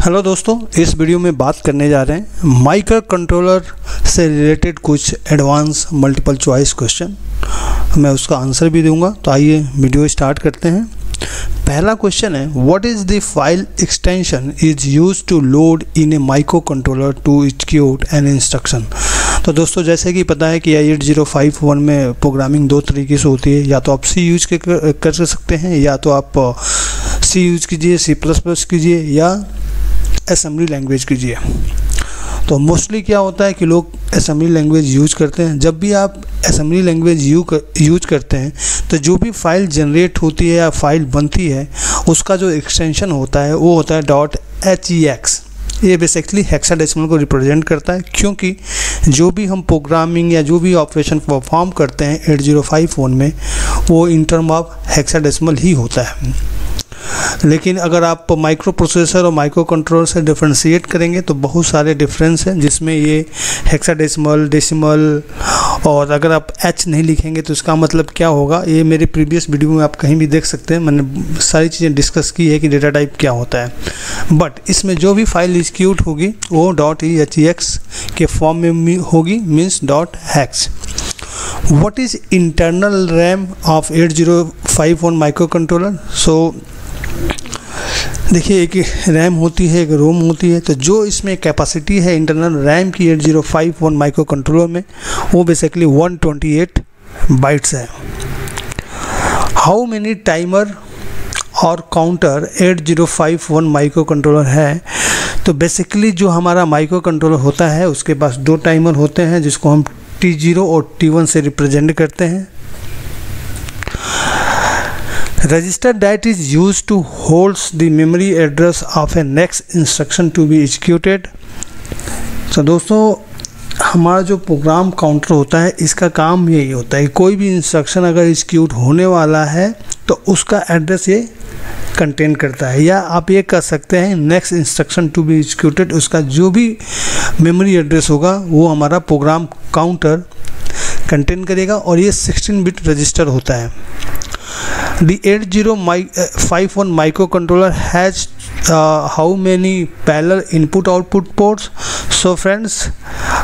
Hello दोस्तों, इस video में बात करने जा रहे हैं माइक्रो कंट्रोलर से रिलेटेड कुछ एडवांस मल्टीपल चॉइस क्वेश्चन। मैं उसका आंसर भी दूंगा। तो आइए वीडियो स्टार्ट करते हैं। पहला क्वेश्चन है, what is the file extension is use to load in a micro controller to execute an instruction. तो दोस्तों, जैसे कि पता है कि 8051 में प्रोग्रामिंग दो तरीके से होती है। या तो आप सी यूज कर सकते हैं, या तो आप सी यूज कीजिए, C++ कीजिए, या असेंबली लैंग्वेज कीजिए। तो मोस्टली क्या होता है कि लोग असेंबली लैंग्वेज यूज करते हैं। जब भी आप असेंबली लैंग्वेज यूज करते हैं तो जो भी फाइल जनरेट होती है या फाइल बनती है, उसका जो एक्सटेंशन होता है वो होता है .hex। ये बेसिकली हेक्साडेसिमल को रिप्रेजेंट करता है, क्योंकि जो भी हम प्रोग्रामिंग या जो भी ऑपरेशन परफॉर्म करते हैं 8051 में, वो इन टर्म ऑफ हेक्साडेसिमल ही होता है। लेकिन अगर आप माइक्रो प्रोसेसर और माइक्रो कंट्रोलर से डिफ्रेंशिएट करेंगे तो बहुत सारे डिफरेंस हैं, जिसमें ये हेक्साडेसिमल, डेसिमल, और अगर आप H नहीं लिखेंगे तो इसका मतलब क्या होगा, ये मेरे प्रीवियस वीडियो में आप कहीं भी देख सकते हैं। मैंने सारी चीज़ें डिस्कस की है कि डेटा टाइप क्या होता है। बट इसमें जो भी फाइल एग्जीक्यूट होगी वो .hex के फॉर्म में होगी, means .hex। What is internal RAM of 8051 microcontroller? So देखिए, एक रैम होती है, एक रोम होती है। तो जो इसमें कैपेसिटी है इंटरनल रैम की 8051 माइक्रो कंट्रोलर में, वो बेसिकली 128 बाइट्स है। हाउ मेनी टाइमर और काउंटर 8051 माइक्रो कंट्रोलर है? तो बेसिकली जो हमारा माइक्रो कंट्रोलर होता है उसके पास दो टाइमर होते हैं, जिसको हम T0 और T1 से रिप्रेजेंट करते हैं। Register that is used to holds the memory address of a next instruction to be executed। तो दोस्तों, हमारा जो प्रोग्राम काउंटर होता है, इसका काम यही होता है, कोई भी इंस्ट्रक्शन अगर एग्जीक्यूट होने वाला है तो उसका एड्रेस ये कंटेन करता है। या आप ये कर सकते हैं, next instruction to be executed, उसका जो भी मेमोरी एड्रेस होगा वो हमारा प्रोग्राम काउंटर कंटेन करेगा। और ये 16 बिट रजिस्टर होता है। The 8051 microcontroller has how many parallel input output ports? So friends,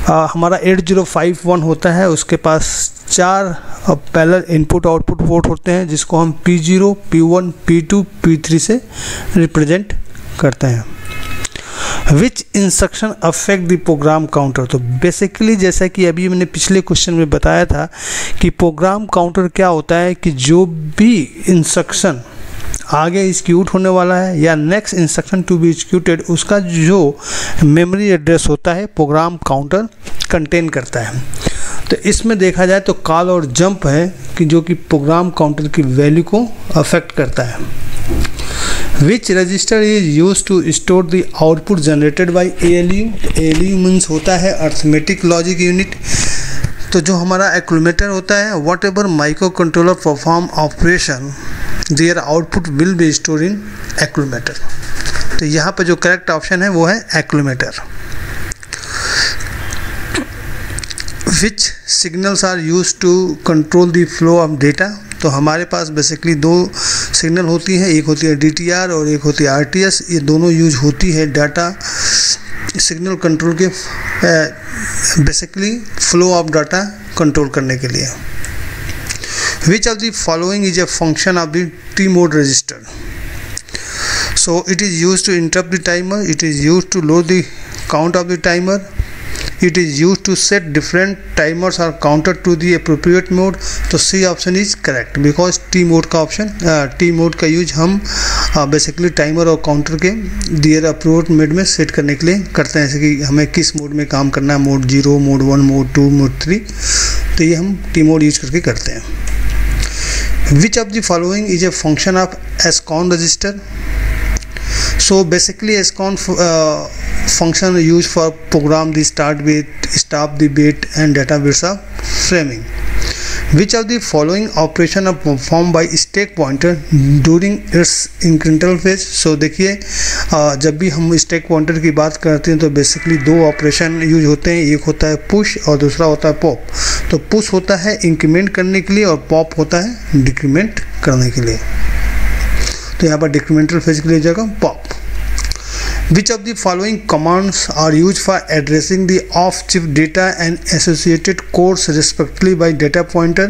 हमारा 8051 होता है, उसके पास 4 पैरेलल इनपुट आउटपुट पोर्ट होते हैं, जिसको हम P0, P1, P2, P3 से रिप्रेजेंट करते हैं। विच instruction affect the program counter? तो बेसिकली जैसा कि अभी मैंने पिछले क्वेश्चन में बताया था कि प्रोग्राम काउंटर क्या होता है कि जो भी इंस्ट्रक्शन आगे एग्जीक्यूट होने वाला है या next instruction to be executed, उसका जो मेमोरी एड्रेस होता है प्रोग्राम काउंटर कंटेन करता है। तो इसमें देखा जाए तो कॉल और जंप है कि जो कि प्रोग्राम काउंटर की वैल्यू को अफेक्ट करता है। Which register is used to store the output generated by ALU? ALU means होता है अर्थमेटिक लॉजिक यूनिट। तो जो हमारा एक्यूमुलेटर होता है, whatever micro controller perform operation their output will be store in accumulator. तो यहाँ पर जो करेक्ट ऑप्शन है वो है accumulator. Which signals are used to control the flow of data? तो हमारे पास बेसिकली दो सिग्नल होती है, एक होती है DTR और एक होती है RTS। ये दोनों यूज होती है डाटा सिग्नल कंट्रोल के, basically flow of data control करने के लिए। Which of the following is a function of the T mode register? So it is use to interrupt the timer, it is use to load the count of the timer, it is used to set different timers or counter to the appropriate mode। तो C option is correct, because T mode का option, T mode का use हम basically timer और counter के दियर appropriate mode में set करने के लिए करते हैं, जैसे कि हमें किस मोड में काम करना है, मोड 0, मोड 1, मोड 2, मोड 3। तो ये हम T मोड यूज करके करते हैं। विच of the following is a function of ESCON register? So basically ESCON function used for program the start bit, stop the bit and data bits of framing। Which of the following operation are performed by stack pointer during its incremental phase? So देखिए, जब भी हम stack pointer की बात करते हैं तो basically दो ऑपरेशन यूज होते हैं, एक होता है पुश और दूसरा होता है पॉप। तो पुश होता है इंक्रीमेंट करने के लिए और पॉप होता है डिक्रीमेंट करने के लिए। तो यहाँ पर डिक्रीमेंटल फेज के लिए जाएगा pop. Which of the following commands are used for addressing the off-chip data and associated codes respectively by data pointer?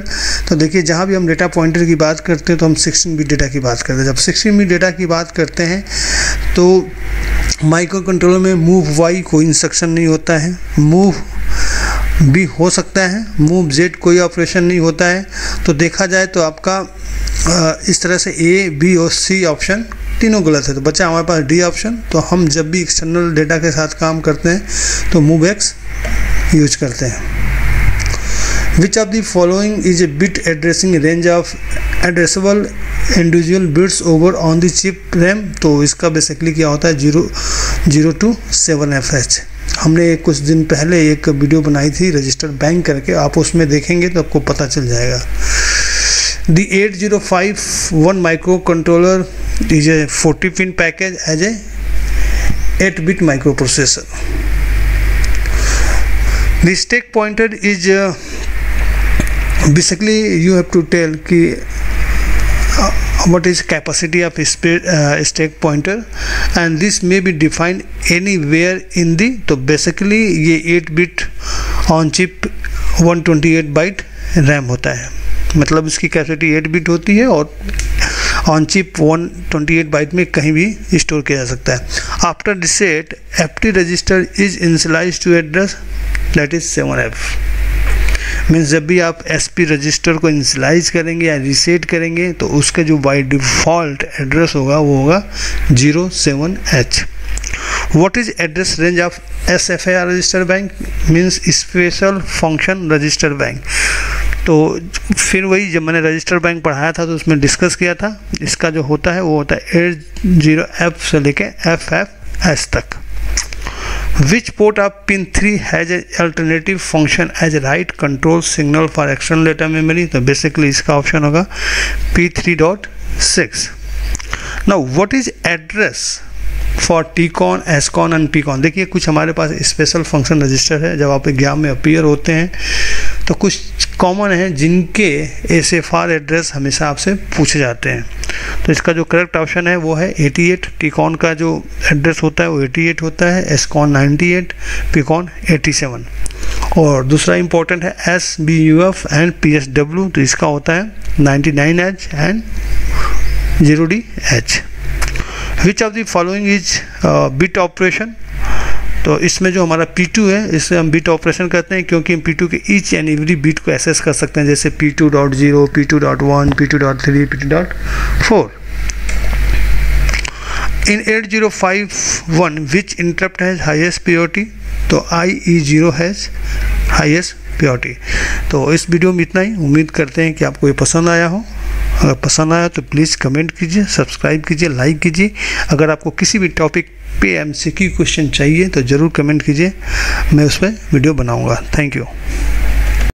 तो देखिए जहाँ भी हम डेटा पॉइंटर की बात करते हैं तो हम 16 बिट डेटा की बात करते हैं। जब 16 बिट डेटा की बात करते हैं तो माइक्रो कंट्रोलर में मूव वाई कोई इंस्ट्रक्शन नहीं होता है, मूव भी हो सकता है, मूव जेड कोई ऑपरेशन नहीं होता है। तो देखा जाए तो आपका इस तरह से ए, बी और सी ऑप्शन तीनों गलत है। तो बचा हमारे पास डी ऑप्शन। तो हम जब भी एक्सटर्नल डेटा के साथ काम करते हैं तो मूव एक्स यूज करते हैं। विच of the following is A bit addressing range of addressable individual bits over on the chip RAM? तो इसका बेसिकली क्या होता है 0 to 7FH। हमने कुछ दिन पहले एक वीडियो बनाई थी रजिस्टर बैंक करके, आप उसमें देखेंगे तो आपको पता चल जाएगा। The 8051 microcontroller is a 40-pin package as a 8-bit microprocessor. The stack pointer is basically you have to tell कि what is capacity of stack pointer and this may be defined anywhere in the। तो basically ये 8-bit on chip 128 byte RAM होता है, मतलब इसकी capacity 8 bit होती है और ऑन चिप 128 बाइट में कहीं भी स्टोर किया जा सकता है। After reset FT register is initialize to address that is 7F। Means जब भी आप एसपी रजिस्टर को इनिशियलाइज करेंगे या रीसेट करेंगे तो उसका जो बाय डिफ़ॉल्ट एड्रेस होगा वो होगा 07H। What is address range of SFAR register bank? Means special function register bank. तो फिर वही जब मैंने रजिस्टर बैंक पढ़ाया था तो उसमें डिस्कस किया था, इसका जो होता है वो होता है 80F से लेके FFS तक। Which port of pin 3 has a alternative function as write control signal for external data memory? तो बेसिकली इसका ऑप्शन होगा P3.6। Now what is address for TCON, SCON and PCON? देखिए कुछ हमारे पास स्पेशल फंक्शन रजिस्टर है, जब आप exam में अपीयर होते हैं तो कुछ कॉमन हैं जिनके SFR एड्रेस हमेशा आपसे पूछे जाते हैं। तो इसका जो करेक्ट ऑप्शन है वो है 88। टीकॉन का जो एड्रेस होता है वो 88 होता है, एसकॉन 98, पीकॉन 87। और दूसरा इंपॉर्टेंट है SBUF एंड PSW, तो इसका होता है 99H and 0DH। Which of the following is bit operation? तो इसमें जो हमारा P2 है इससे हम बिट ऑपरेशन करते हैं क्योंकि हम P2 के ईच एंड एवरी बिट को एक्सेस कर सकते हैं, जैसे P2.0, P2.1, P2.3, P2.4। In 8051 which interrupt has highest priority? तो IE0 हैज हाईएस्ट प्रायोरिटी। तो इस वीडियो में इतना ही। उम्मीद करते हैं कि आपको ये पसंद आया हो। अगर पसंद आया तो प्लीज़ कमेंट कीजिए, सब्सक्राइब कीजिए, लाइक कीजिए। अगर आपको किसी भी टॉपिक पे MCQ क्वेश्चन चाहिए तो ज़रूर कमेंट कीजिए, मैं उस पर वीडियो बनाऊंगा। Thank you.